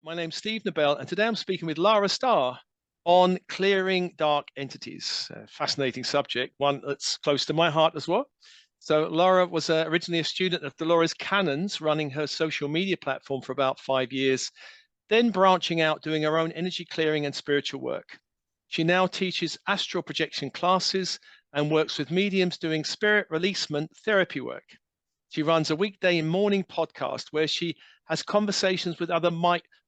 My name's Steve Nobel, and today I'm speaking with Lara Starr on clearing dark entities. A fascinating subject, one that's close to my heart as well. So Lara was originally a student of Dolores Cannon's, running her social media platform for about 5 years, then branching out doing her own energy clearing and spiritual work. She now teaches astral projection classes and works with mediums doing spirit releasement therapy work. She runs a weekday morning podcast where she has conversations with other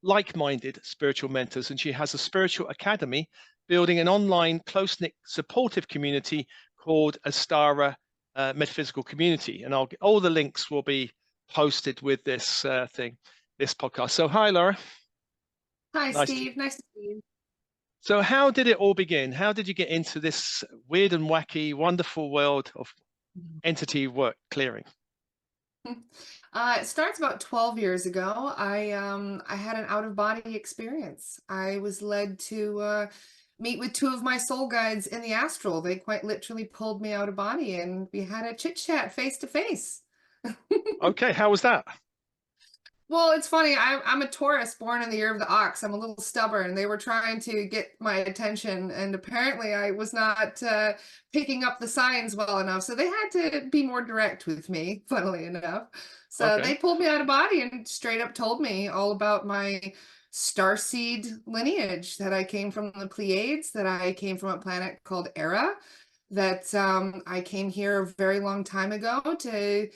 like-minded spiritual mentors, and she has a spiritual academy building an online close-knit supportive community called Astara Metaphysical Community. And all the links will be posted with this this podcast. So hi, Laura. Hi, Steve. Nice to see you. So how did it all begin? How did you get into this weird and wacky, wonderful world of entity work clearing? It starts about 12 years ago. I had an out-of-body experience. I was led to meet with two of my soul guides in the astral. They quite literally pulled me out of body, and we had a chit-chat face to face. Okay, how was that? Well, it's funny. I'm a Taurus born in the year of the ox. I'm a little stubborn. They were trying to get my attention, and apparently I was not picking up the signs well enough. So they had to be more direct with me, funnily enough. So they pulled me out of body and straight up told me all about my starseed lineage, that I came from the Pleiades, that I came from a planet called Era, that I came here a very long time ago to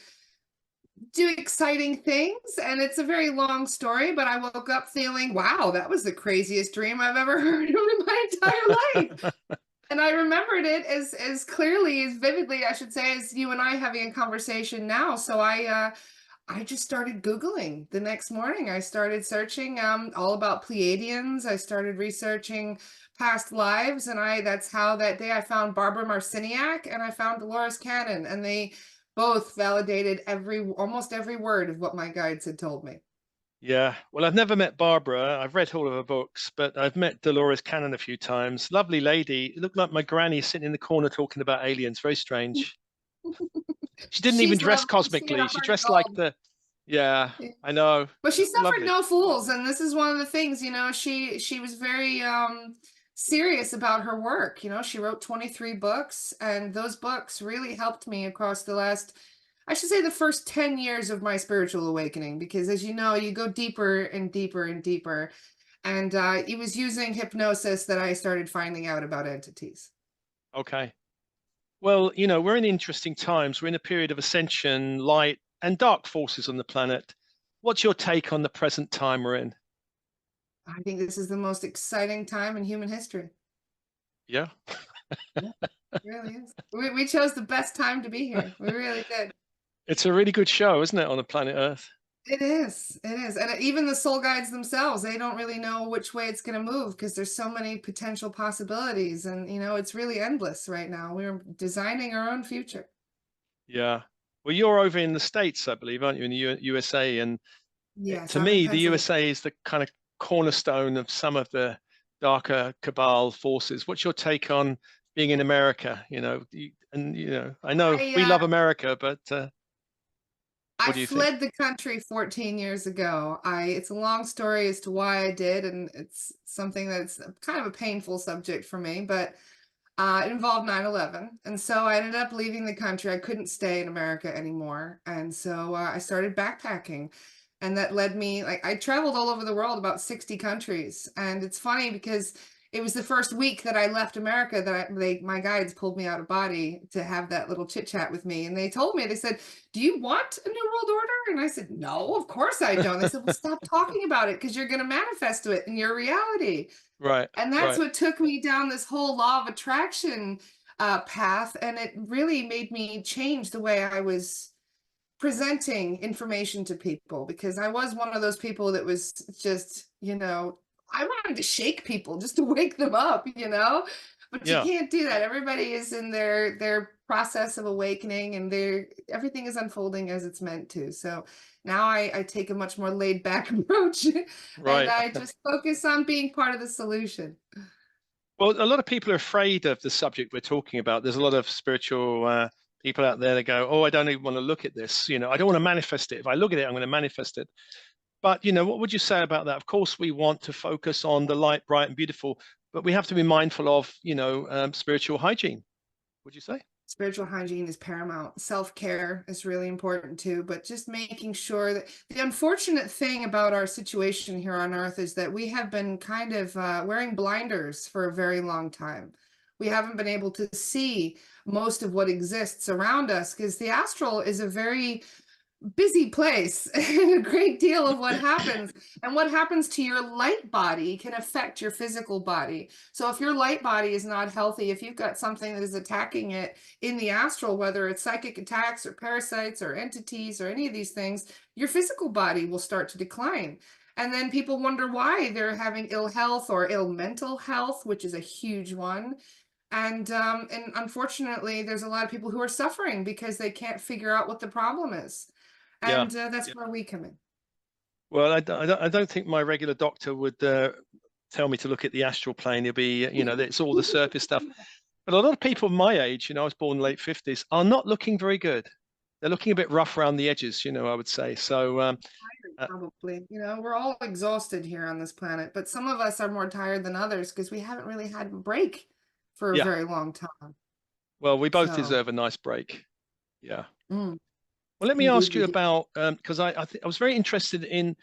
do exciting things. And it's a very long story, but I woke up feeling, wow, that was the craziest dream I've ever heard of in my entire life. And I remembered it as clearly, as vividly, I should say, as you and I having a conversation now. So I just started Googling the next morning. I started searching all about Pleiadians. I started researching past lives, and that's how that day I found Barbara Marciniak and I found Dolores Cannon, and they both validated almost every word of what my guides had told me. Yeah, well, I've never met Barbara. I've read all of her books, but I've met Dolores Cannon a few times. Lovely lady. It looked like my granny sitting in the corner talking about aliens. Very strange. She didn't even She's dress lovely. She had a cosmically. She heart of dressed like gold. yeah, I know. But she suffered Lovely. no fools, and this is one of the things, she was very serious about her work. She wrote 23 books, and those books really helped me across I should say the first 10 years of my spiritual awakening, because as you know, you go deeper and deeper and deeper. And it was using hypnosis that I started finding out about entities. Okay. Well, we're in interesting times. We're in a period of ascension, light, and dark forces on the planet. What's your take on the present time we're in? I think this is the most exciting time in human history. Yeah. Yeah, it really is. We chose the best time to be here. We really did. It's a really good show, isn't it, on the planet Earth? It is. It is. And even the soul guides themselves, they don't really know which way it's going to move, because there's so many potential possibilities. And, it's really endless right now. We're designing our own future. Yeah. Well, you're over in the States, I believe, aren't you, in the USA? And Yes, to I'm in me, the Pennsylvania. USA is the kind of cornerstone of some of the darker cabal forces. What's your take on being in America? I know we love America, but I what do you think? fled the country 14 years ago. It's a long story as to why I did, and it's something that's kind of a painful subject for me, but it involved 9/11. And so I ended up leaving the country. I couldn't stay in America anymore. And so I started backpacking. And that led me, like, I traveled all over the world, about 60 countries. And it's funny because it was the first week that I left America that my guides pulled me out of body to have that little chit chat with me. And they told me, they said, "Do you want a new world order?" And I said, "No, of course I don't." They said, "Well, stop talking about it, because you're going to manifest it in your reality." Right, And that's right. what took me down this whole law of attraction path. And it really made me change the way I was presenting information to people, because I was one of those people that was just, I wanted to shake people just to wake them up, but you Yeah. can't do that. Everybody is in their process of awakening, and everything is unfolding as it's meant to. So now I take a much more laid back approach, and Right. I just focus on being part of the solution. Well, a lot of people are afraid of the subject we're talking about. There's a lot of spiritual people out there that go, "Oh, I don't even want to look at this. I don't want to manifest it. If I look at it, I'm going to manifest it." But, what would you say about that? Of course, we want to focus on the light, bright, and beautiful, but we have to be mindful of, spiritual hygiene. Would you say? Spiritual hygiene is paramount. Self-care is really important too, but just making sure that the unfortunate thing about our situation here on Earth is that we have been kind of wearing blinders for a very long time. We haven't been able to see most of what exists around us because the astral is a very busy place and a great deal of what happens and what happens to your light body can affect your physical body. So if your light body is not healthy, if you've got something that is attacking it in the astral, whether it's psychic attacks or parasites or entities or any of these things, your physical body will start to decline. And then people wonder why they're having ill health or ill mental health, which is a huge one. And unfortunately, there's a lot of people who are suffering because they can't figure out what the problem is. Yeah. And that's where we come in. Well, I don't think my regular doctor would tell me to look at the astral plane. It'll be, it's all the surface stuff. But a lot of people my age, I was born late 50s, are not looking very good. They're looking a bit rough around the edges, I would say. So, Probably, we're all exhausted here on this planet, but some of us are more tired than others because we haven't really had a break for a yeah. very long time. Well, we both So, deserve a nice break. Yeah. mm, Well, let me indeed ask we you do. about because I was very interested in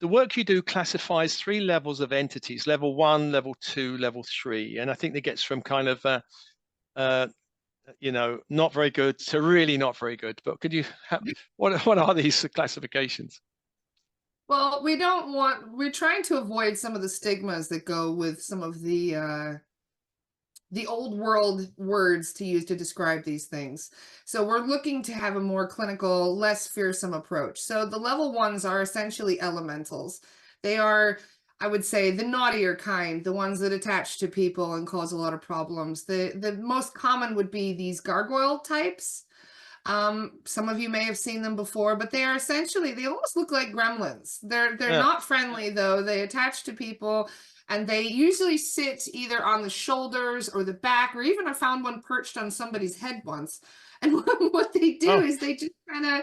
the work you do classifies three levels of entities: level 1, level 2, level 3, and I think that gets from kind of uh, not very good to really not very good. But could you what are these classifications? Well, we're trying to avoid some of the stigmas that go with some of the old world words to use to describe these things. So we're looking to have a more clinical, less fearsome approach. So the level ones are essentially elementals. They are, I would say, the naughtier kind, the ones that attach to people and cause a lot of problems. The most common would be these gargoyle types. Some of you may have seen them before, but they are essentially, they almost look like gremlins. They're Yeah. not friendly though. They attach to people and they usually sit either on the shoulders or the back, or even I found one perched on somebody's head once. And what they do Oh. is they just kind of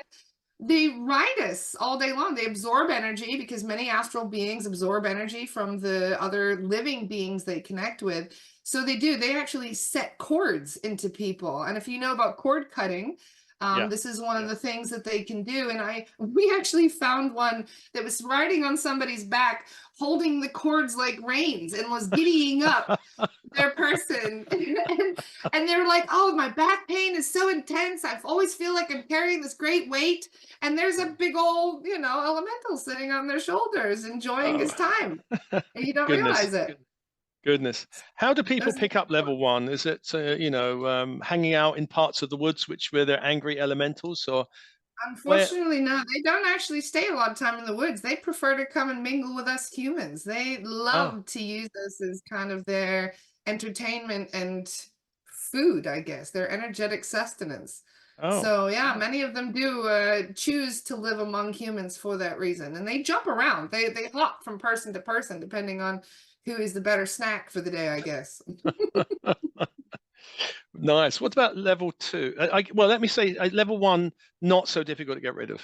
they ride us all day long. They absorb energy because many astral beings absorb energy from the other living beings they connect with. So they do, they actually set cords into people. And if you know about cord cutting, Yeah. this is one of the things that they can do. And we actually found one that was riding on somebody's back, holding the cords like reins and was giddying up their person. And they were like, oh, my back pain is so intense. I always feel like I'm carrying this great weight. And there's a big old, elemental sitting on their shoulders, enjoying Oh. his time. And you don't Goodness. realize it. Goodness. How do people Those pick up level 1? Is it, hanging out in parts of the woods where they're angry elementals, or where? Unfortunately, no, they don't actually stay a lot of time in the woods. They prefer to come and mingle with us humans. They Oh, love to use us as kind of their entertainment and food, I guess, their energetic sustenance. oh, So yeah, many of them do choose to live among humans for that reason. And they jump around. They hop from person to person, depending on who is the better snack for the day, I guess. nice. What about level 2? Well, let me say level 1, not so difficult to get rid of.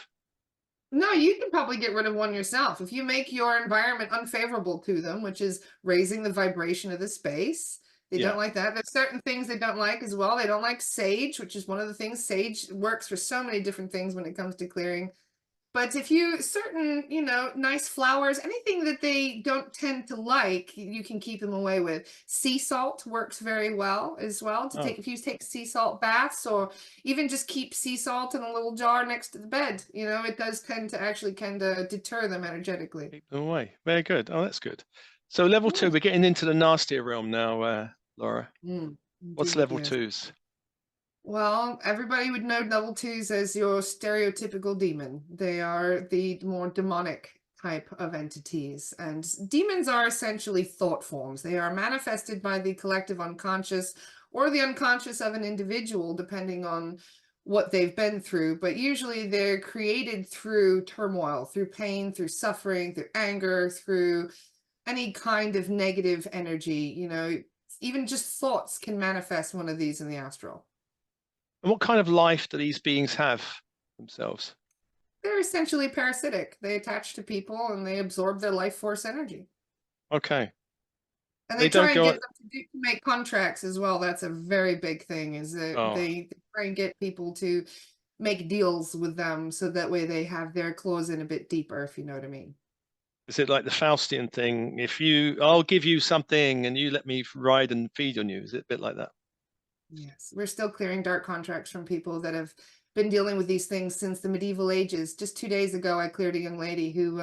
No, you can probably get rid of one yourself if you make your environment unfavorable to them, which is raising the vibration of the space. They don't Yeah. like that. There's certain things they don't like as well. They don't like sage, which is one of the things. Sage works for so many different things when it comes to clearing. But if you certain, nice flowers, anything that they don't tend to like, you can keep them away with. Sea salt works very well as well to Oh, take if you take sea salt baths or even just keep sea salt in a little jar next to the bed. It does tend to actually kind of deter them energetically. keep them away. Very good. Oh, that's good. So level 2, Mm. we're getting into the nastier realm now, Laura. What's Indeed, level yes. 2s? Well, everybody would know level twos as your stereotypical demon. They are the more demonic type of entities. And demons are essentially thought forms. They are manifested by the collective unconscious or the unconscious of an individual, depending on what they've been through. But usually they're created through turmoil, through pain, through suffering, through anger, through any kind of negative energy. Even just thoughts can manifest one of these in the astral. And what kind of life do these beings have themselves? they're essentially parasitic. They attach to people and they absorb their life force energy. Okay. And They they don't try and go. get them to make contracts as well. That's a very big thing, is that Oh, they try and get people to make deals with them so that way they have their claws in a bit deeper, if you know what I mean. is it like the Faustian thing? I'll give you something and you let me ride and feed on you. Is it a bit like that? Yes, we're still clearing dark contracts from people that have been dealing with these things since the medieval ages. Just 2 days ago, I cleared a young lady who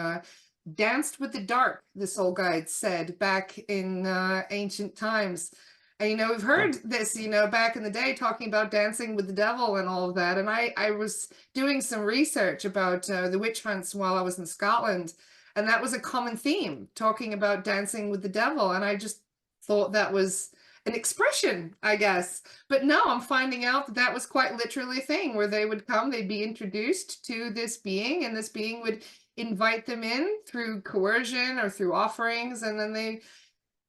danced with the dark, the soul guide said, back in ancient times. And, we've Oh, heard this, back in the day, talking about dancing with the devil and all of that. And I was doing some research about the witch hunts while I was in Scotland. And that was a common theme, talking about dancing with the devil. And I just thought that was an expression, I guess. But no, I'm finding out that that was quite literally a thing where they would come, they'd be introduced to this being, and this being would invite them in through coercion or through offerings, and then they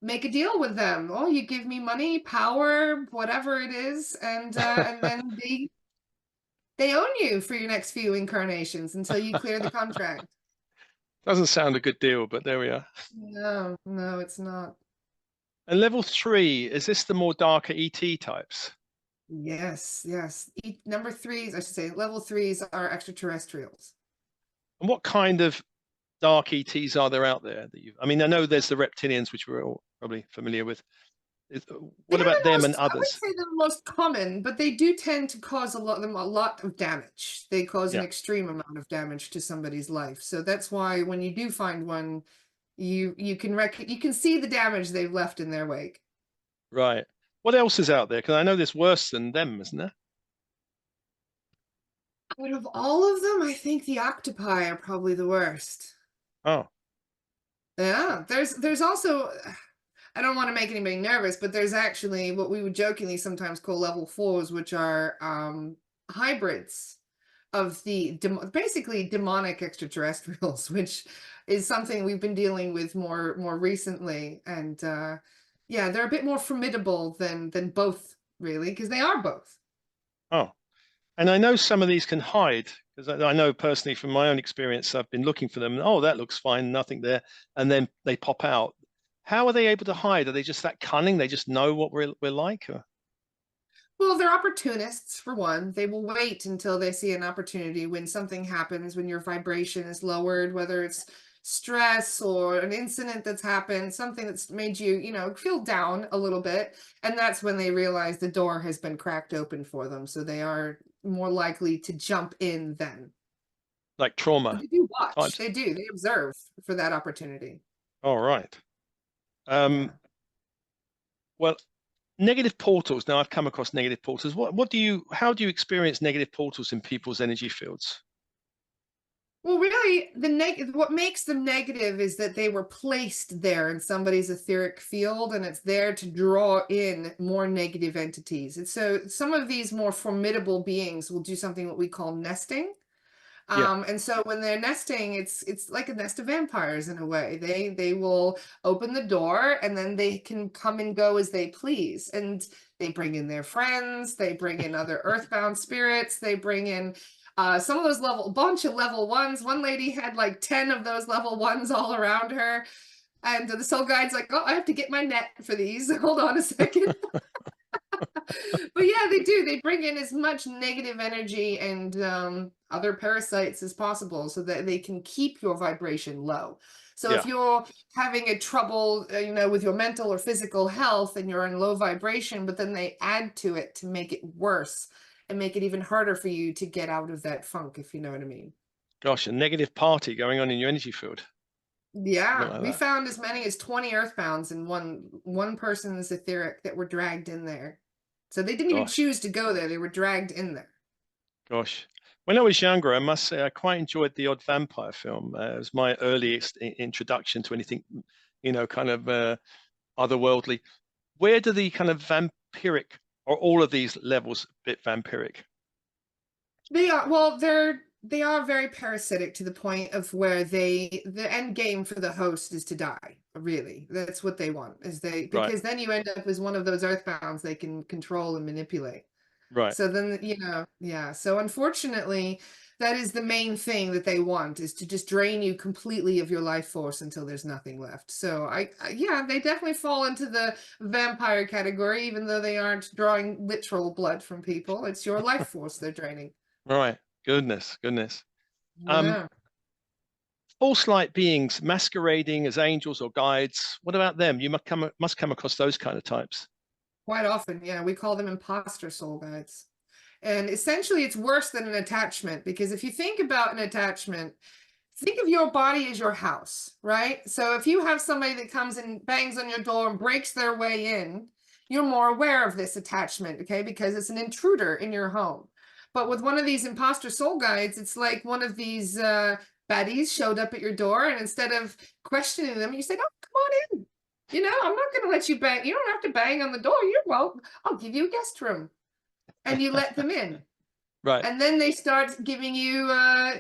make a deal with them. Oh, you give me money, power, whatever it is, and then they own you for your next few incarnations until you clear the contract. doesn't sound a good deal, but there we are. No, no, it's not. And level 3, is this the more darker ET types? Yes, yes. Number threes, I should say, level threes are extraterrestrials. And what kind of dark ETs are there out there that I mean, I know there's the reptilians, which we're all probably familiar with. They're What about the them and most, I would others? say they're the most common, but they do tend to cause a lot of damage. They cause an Yeah, extreme amount of damage to somebody's life. So that's why when you do find one, you can you can see the damage they've left in their wake. right. What else is out there? Because I know there's worse than them, isn't there? Out of all of them, I think the octopi are probably the worst. Oh, Yeah, there's also, I don't want to make anybody nervous, but there's actually what we would jokingly sometimes call level fours, which are hybrids of the basically demonic extraterrestrials, which is something we've been dealing with more recently. And yeah, they're a bit more formidable than both, really, because they are both. oh. And I know some of these can hide because I know personally from my own experience, I've been looking for them. Oh, that looks fine, nothing there, and then they pop out. How are they able to hide? Are they just that cunning? They just know what we're like? Or? Well, they're opportunists for one. They will wait until they see an opportunity when something happens, when your vibration is lowered, whether it's stress or an incident that's happened, something that's made you, feel down a little bit. And that's when they realize the door has been cracked open for them. So they are more likely to jump in then. Like But trauma they do watch. types? They do. They observe for that opportunity. All right. Yeah. Well, negative portals. Now I've come across negative portals. How do you experience negative portals in people's energy fields? Well, really, what makes them negative is that they were placed there in somebody's etheric field, and it's there to draw in more negative entities. And so some of these more formidable beings will do something what we call nesting. Yeah, And so when they're nesting, it's like a nest of vampires in a way. They will open the door and then they can come and go as they please. And they bring in their friends, they bring in other earthbound spirits, they bring in some of those bunch of level ones. One lady had like 10 of those level ones all around her. And the soul guide's like, oh, I have to get my net for these. Hold on a second. But yeah, they do. They bring in as much negative energy and other parasites as possible so that they can keep your vibration low. So if yeah. you're having a trouble, with your mental or physical health and you're in low vibration, but then they add to it to make it worse and make it even harder for you to get out of that funk, if you know what I mean. Gosh, a negative party going on in your energy field. A bit Yeah, like we that. found as many as 20 earthbounds in one person's etheric that were dragged in there. So they didn't even Gosh, choose to go there. They were dragged in there. gosh. When I was younger, I must say I quite enjoyed the odd vampire film. It was my earliest introduction to anything, kind of otherworldly. Where do the kind of vampiric, or all of these levels a bit vampiric? They are, well, they are very parasitic to the point of where the end game for the host is to die. Really, that's what they want, is Right, because then you end up as one of those earthbounds they can control and manipulate. right. So then, yeah. So unfortunately, That is the main thing that they want, is to just drain you completely of your life force until there's nothing left. So yeah, they definitely fall into the vampire category, even though they aren't drawing literal blood from people. It's your life force they're draining. Right. Goodness, goodness. Um, Yeah. false light beings masquerading as angels or guides. What about them? You must come across those kind of types. Quite often, yeah, we call them imposter soul guides. And essentially, it's worse than an attachment, because if you think about an attachment, think of your body as your house, right? So if you have somebody that comes and bangs on your door and breaks their way in, you're more aware of this attachment, okay? Because it's an intruder in your home. But with one of these imposter soul guides, it's like one of these baddies showed up at your door, and instead of questioning them, you said, "Oh, come on in. You know, I'm not going to let you bang. You don't have to bang on the door. You're well. I'll give you a guest room," and you let them in. Right. And then they start giving you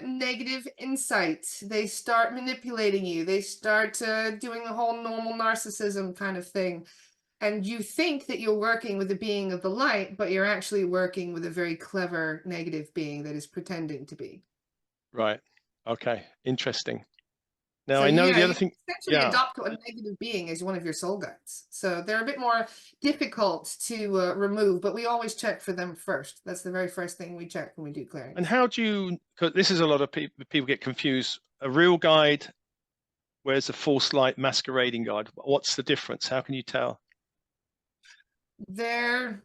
negative insight. They start manipulating you. They start doing the whole normal narcissism kind of thing. And you think that you're working with a being of the light, but you're actually working with a very clever negative being that is pretending to be. Right. Okay. Interesting. Now So I know yeah, the other you thing. essentially Yeah. adopt a negative being as one of your soul guides. So they're a bit more difficult to remove, but we always check for them first. That's the very first thing we check when we do And clearings. how do you? Because this is a lot of people get confused. A real guide, where's a false light masquerading guide? What's the difference? How can you tell? They're,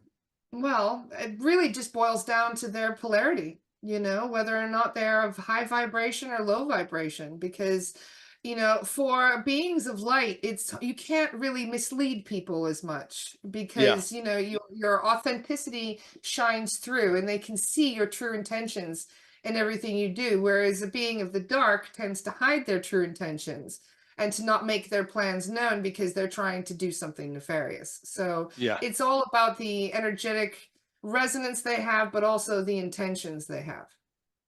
well, it really just boils down to their polarity, you know, whether or not they're of high vibration or low vibration, because, you know, for beings of light, it's, you can't really mislead people as much, Yeah. because, you know, your authenticity shines through and they can see your true intentions in everything you do, whereas a being of the dark tends to hide their true intentions and to not make their plans known because they're trying to do something nefarious. So Yeah. it's all about the energetic resonance they have, but also the intentions they have.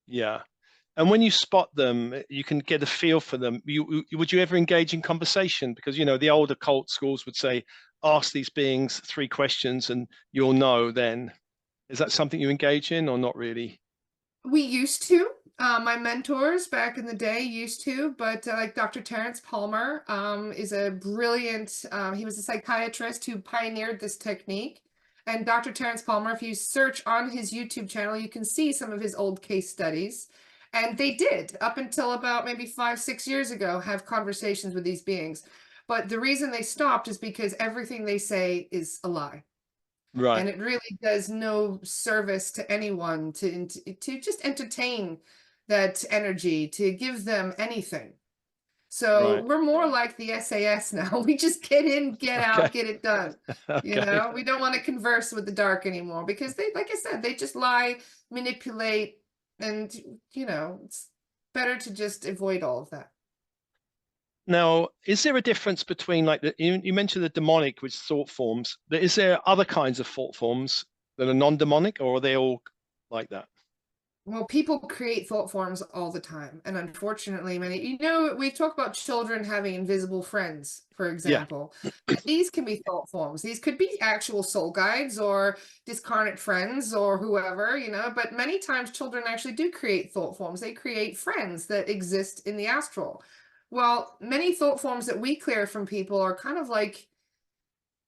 Yeah. And when you spot them, you can get a feel for them. Would you ever engage in conversation? Because the older cult schools would say, ask these beings 3 questions and you'll know then. Is that something you engage in or not really? We used to. My mentors back in the day used to, but like Dr. Terrence Palmer is a brilliant, he was a psychiatrist who pioneered this technique. And Dr. Terrence Palmer, if you search on his YouTube channel, you can see some of his old case studies. And they did, up until about maybe 5, 6 years ago, have conversations with these beings. But the reason they stopped is because everything they say is a lie. Right. And it really does no service to anyone to just entertain that energy, to give them anything. So Right. we're more like the SAS now. We just get in, get Okay. out, get it done. You Okay. know, we don't want to converse with the dark anymore, because they, like I said, they just lie, manipulate, and you know, it's better to just avoid all of that. Now, is there a difference between like you mentioned the demonic, which thought forms? Is there other kinds of thought forms that are non-demonic, or are they all like that? Well, people create thought forms all the time. And unfortunately, many, you know, we talk about children having invisible friends, for Yeah. example. These can be thought forms. These could be actual soul guides or discarnate friends or whoever, you know, but many times children actually do create thought forms. They create friends that exist in the astral. Well, many thought forms that we clear from people are kind of like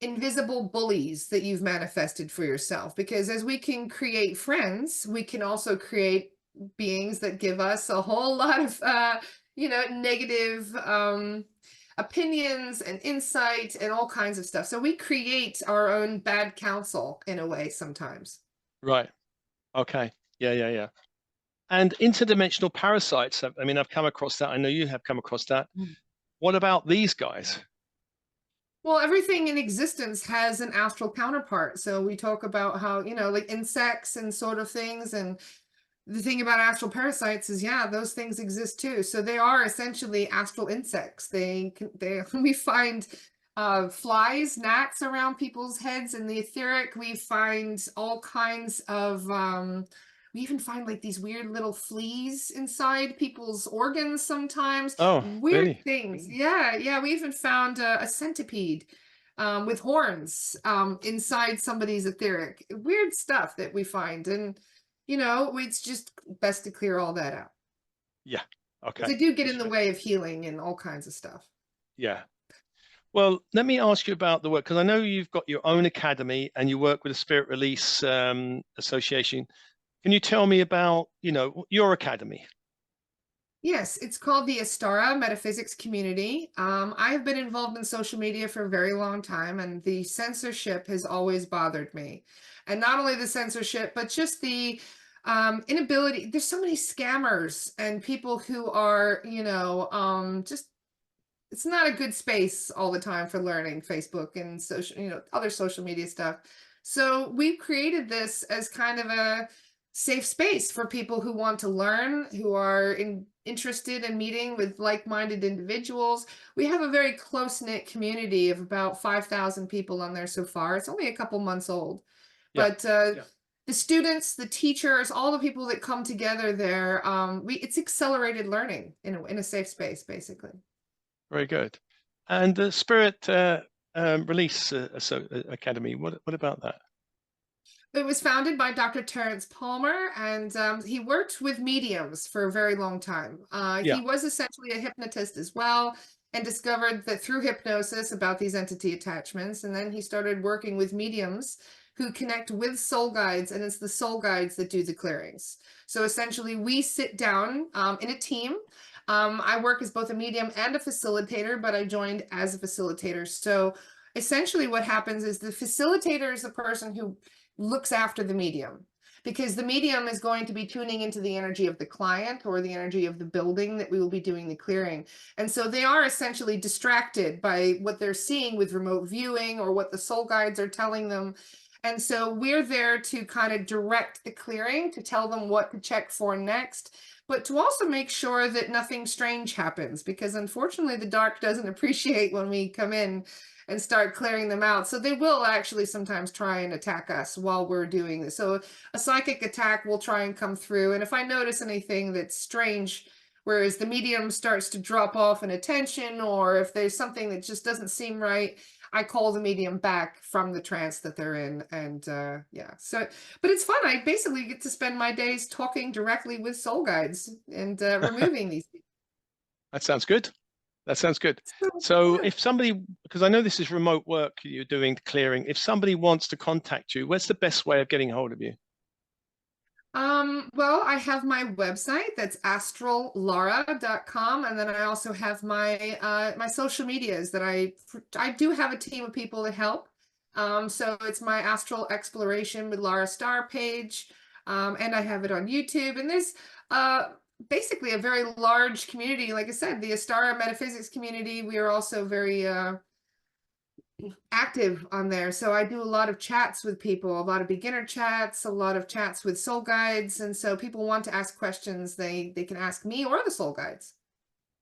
invisible bullies that you've manifested for yourself, because as we can create friends, we can also create beings that give us a whole lot of you know, negative opinions and insight and all kinds of stuff. So we create our own bad counsel in a way sometimes. Right. Okay. Yeah, yeah, yeah. And interdimensional parasites. I mean, I've come across that. I know you have come across that. What about these guys? Well, everything in existence has an astral counterpart. So we talk about how, you know, like insects and sort of things. And the thing about astral parasites is, yeah, those things exist too. So they are essentially astral insects. We find flies, gnats around people's heads in the etheric. We find all kinds of we even find like these weird little fleas inside people's organs sometimes. Oh, Weird really? things. Yeah, yeah. We even found a centipede with horns inside somebody's etheric. Weird stuff that we find. And you know, it's just best to clear all that out. Yeah. Because Okay. they do get in the Respect. way of healing and all kinds of stuff. Yeah. Well, let me ask you about the work because I know you've got your own academy and you work with the Spirit Release Association. Can you tell me about, your academy? Yes, it's called the Astara Metaphysics Community. I have been involved in social media for a very long time, and the censorship has always bothered me. And not only the censorship, but just the inability. There's so many scammers and people who are, just it's not a good space all the time for learning Facebook and social, other social media stuff. So we've created this as kind of a safe space for people who want to learn, who are interested in meeting with like-minded individuals. We have a very close-knit community of about 5,000 people on there so far. It's only a couple months old, Yeah. but the students, the teachers, all the people that come together there, it's accelerated learning in a safe space, basically. Very good. And the Spirit Release Academy, what about that? It was founded by Dr. Terrence Palmer, and he worked with mediums for a very long time. Yeah. He was essentially a hypnotist as well, and discovered that through hypnosis about these entity attachments. And then he started working with mediums who connect with soul guides, and it's the soul guides that do the clearings. So essentially, we sit down in a team. I work as both a medium and a facilitator, but I joined as a facilitator. So essentially, what happens is the facilitator is the person who looks after the medium, because the medium is going to be tuning into the energy of the client or the energy of the building that we will be doing the clearing. And so they are essentially distracted by what they're seeing with remote viewing or what the soul guides are telling them. And so we're there to kind of direct the clearing, to tell them what to check for next, but to also make sure that nothing strange happens, because unfortunately the dark doesn't appreciate when we come in and start clearing them out. So they will actually sometimes try and attack us while we're doing this. So a psychic attack will try and come through. And if I notice anything that's strange, whereas the medium starts to drop off in attention, or if there's something that just doesn't seem right, I call the medium back from the trance that they're in. And yeah, so, but it's fun. I basically get to spend my days talking directly with soul guides and removing these people. That sounds good. That sounds good. So, So yeah. if somebody, because I know this is remote work you're doing clearing, if somebody wants to contact you, what's the best way of getting hold of you? Well, I have my website, that's astrallara.com, and then I also have my my social medias that I do have a team of people that help. So it's my Astral Exploration with Lara Starr page, and I have it on YouTube, and there's basically a very large community. Like I said, the Astara Metaphysics community, we are also very active on there. So I do a lot of chats with people, a lot of beginner chats, a lot of chats with soul guides. And so people want to ask questions, they can ask me or the soul guides.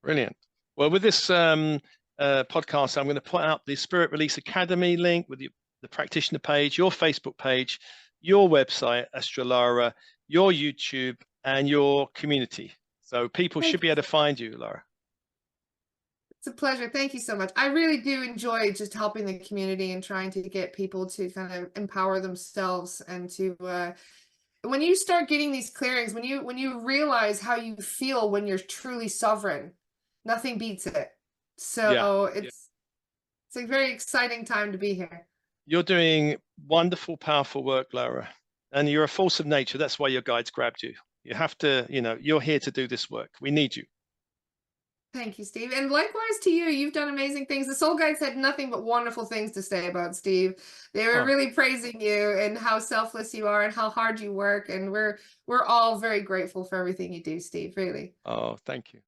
Brilliant. Well, with this podcast, I'm going to put out the Spirit Release Academy link with the practitioner page, your Facebook page, your website, Astralara, your YouTube, and your community. So people should Thank be you. able to find you, Lara. It's a pleasure. Thank you so much. I really do enjoy just helping the community and trying to get people to kind of empower themselves, and to when you start getting these clearings, when you realize how you feel when you're truly sovereign, nothing beats it. Yeah. So it's a very exciting time to be here. You're doing wonderful, powerful work, Lara. And you're a force of nature. That's why your guides grabbed you. You have to, you're here to do this work. We need you. Thank you, Steve. And likewise to you. You've done amazing things. The Soul Guides had nothing but wonderful things to say about Steve. They were Oh, really praising you and how selfless you are and how hard you work. And we're all very grateful for everything you do, Steve. Really. oh, thank you.